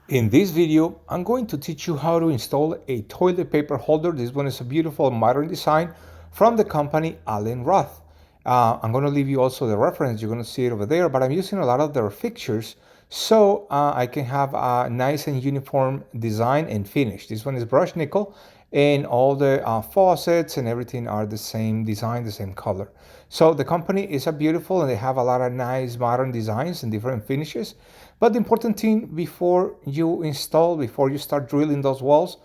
In this video, I'm going to teach you how to install a toilet paper holder. This one is a beautiful modern design from the company Allen Roth. I'm going to leave you also the reference. You're going to see it over there, but I'm using a lot of their fixtures so I can have a nice and uniform design and finish. This one is brushed nickel, and all the faucets and everything are the same design, the same color. So the company is a beautiful, and they have a lot of nice modern designs and different finishes. But the important thing before you start drilling those walls,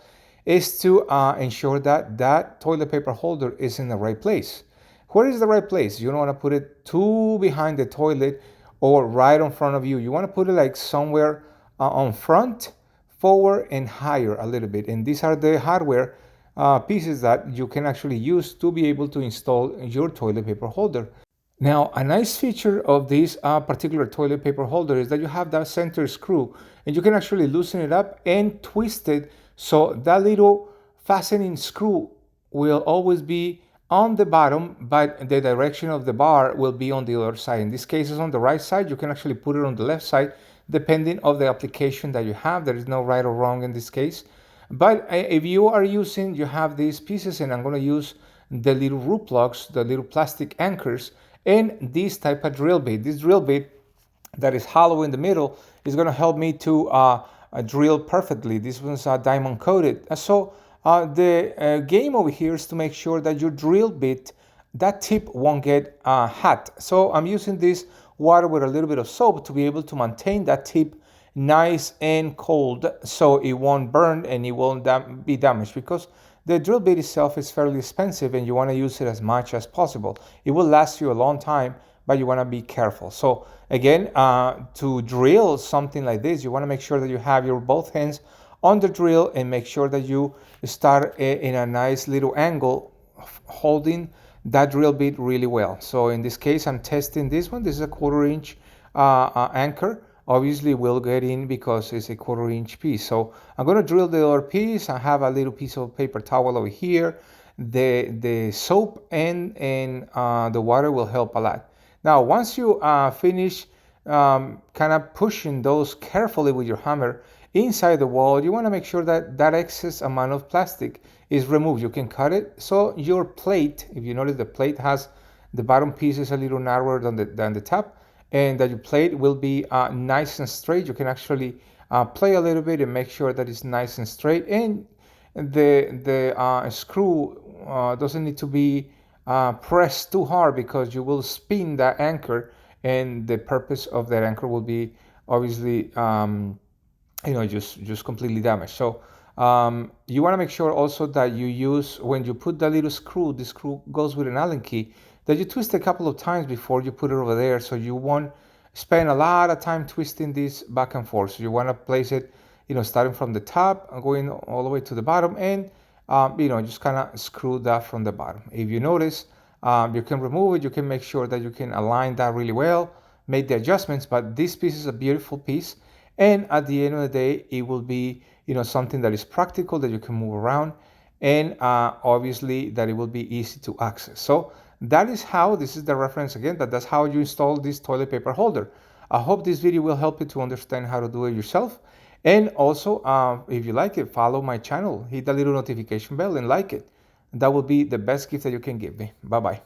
is to ensure that that toilet paper holder is in the right place. Where is the right place? You don't want to put it too behind the toilet or right in front of you. You want to put it like somewhere on front, forward, and higher a little bit. And these are the hardware pieces that you can actually use to be able to install your toilet paper holder. Now, a nice feature of this particular toilet paper holder is that you have that center screw, and you can actually loosen it up and twist it, so that little fastening screw will always be on the bottom, but the direction of the bar will be on the other side. In this case, it's on the right side. You can actually put it on the left side, depending on the application that you have. There is no right or wrong in this case. But if you have these pieces, and I'm going to use the little root plugs, the little plastic anchors, and this type of drill bit. This drill bit that is hollow in the middle is going to help me to drill perfectly. This one's diamond coated. So the game over here is to make sure that your drill bit, that tip won't get hot. So I'm using this water with a little bit of soap to be able to maintain that tip nice and cold, so it won't burn and it won't be damaged, because the drill bit itself is fairly expensive and you want to use it as much as possible. It will last you a long time, but you want to be careful. So again, to drill something like this, you want to make sure that you have your both hands on the drill, and make sure that you start in a nice little angle, holding that drill bit really well. So in this case, I'm testing this one. This is a 1/4 inch anchor. Obviously will get in because it's a 1/4 inch piece. So I'm going to drill the other piece. I have a little piece of paper towel over here. The soap and the water will help a lot. Now, once you finish kind of pushing those carefully with your hammer inside the wall, you want to make sure that that excess amount of plastic is removed. You can cut it. So your plate, if you notice, the plate has the bottom piece is a little narrower than the top, and that your plate will be nice and straight. You can actually play a little bit and make sure that it's nice and straight, and the screw doesn't need to be pressed too hard, because you will spin that anchor, and the purpose of that anchor will be obviously just completely damaged. So you want to make sure also that you use, when you put the little screw, the screw goes with an Allen key, that you twist a couple of times before you put it over there, so you won't spend a lot of time twisting this back and forth. So you want to place it, starting from the top and going all the way to the bottom, and just kind of screw that from the bottom. If you notice, you can remove it. You can make sure that you can align that really well, make the adjustments. But this piece is a beautiful piece, and at the end of the day, it will be something that is practical, that you can move around, and obviously that it will be easy to access. So that is how, this is the reference again, that's how you install this toilet paper holder. I hope this video will help you to understand how to do it yourself. And also, if you like it, follow my channel, hit the little notification bell and like it. That will be the best gift that you can give me. Bye-bye.